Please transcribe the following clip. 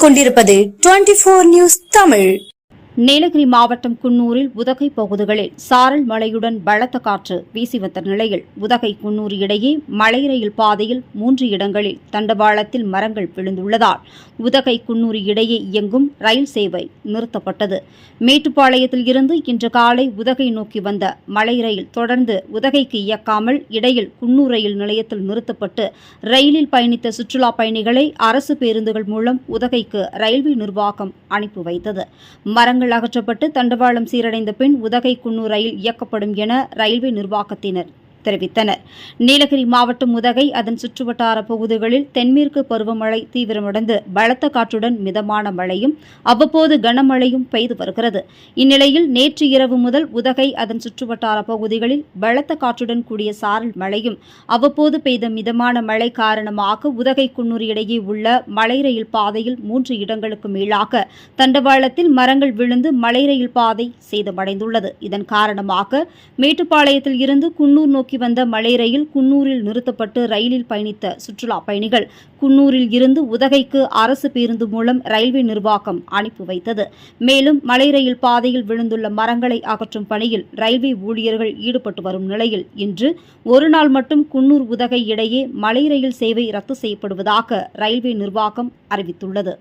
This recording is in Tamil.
கொண்டிருப்பது 24 நியூஸ் தமிழ். நீலகிரி மாவட்டம் குன்னூரில் உதகை பகுதிகளில் சாரல் மழையுடன் பலத்த காற்று வீசி வந்த நிலையில் உதகை குன்னூர் இடையே மலை ரயில் பாதையில் 3 இடங்களில் தண்டவாளத்தில் மரங்கள் விழுந்துள்ளதால் உதகை குன்னூர் இடையே இயங்கும் ரயில் சேவை நிறுத்தப்பட்டது. மேட்டுப்பாளையத்தில் இருந்து இன்று காலை உதகை நோக்கி வந்த மலை ரயில் தொடர்ந்து உதகைக்கு இயக்காமல் இடையில் குன்னூர் ரயில் நிலையத்தில் நிறுத்தப்பட்டு ரயிலில் பயணித்த சுற்றுலா பயணிகளை அரசு பேருந்துகள் மூலம் உதகைக்கு ரயில்வே நிர்வாகம் அனுப்பி வைத்தது. மரங்கள் அகற்றப்பட்டு தண்டவாளம் சீரடைந்த பின் உதகை குன்னூர் ரயில் இயக்கப்படும் என ரயில்வே நிர்வாகத்தினர் தெரிவித்தனர். நீலகிரி மாவட்டம் உதகை அதன் சுற்றுவட்டார பகுதிகளில் தென்மேற்கு பருவமழை தீவிரமடைந்து பலத்த காற்றுடன் மிதமான மழையும் அவ்வப்போது கனமழையும் பெய்து வருகிறது. இந்நிலையில் நேற்று இரவு முதல் உதகை அதன் சுற்றுவட்டார பகுதிகளில் பலத்த காற்றுடன் கூடிய சாரல் மழையும் அவ்வப்போது பெய்த மிதமான மழை காரணமாக உதகை குன்னூர் இடையே உள்ள மலை ரயில் பாதையில் 3 இடங்களுக்கு மேலாக தண்டவாளத்தில் மரங்கள் விழுந்து மலை ரயில் பாதை சேதமடைந்துள்ளது. இதன் காரணமாக மேட்டுப்பாளையத்தில் இருந்து குன்னூர் நோக்கி வந்த மலை ரயில் குன்னூரில் நிறுத்தப்பட்டு ரயிலில் பயணித்த சுற்றுலா பயணிகள் குன்னூரில் இருந்து உதகைக்கு அரசு பேருந்து மூலம் ரயில்வே நிர்வாகம் அனுப்பி வைத்தது. மேலும் மலை ரயில் பாதையில் விழுந்துள்ள மரங்களை அகற்றும் பணியில் ரயில்வே ஊழியர்கள் ஈடுபட்டு வரும் நிலையில் இன்று ஒரு நாள் மட்டும் குன்னூர் உதகை இடையே மலை ரயில் சேவை ரத்து செய்யப்படுவதாக ரயில்வே நிர்வாகம் அறிவித்துள்ளது.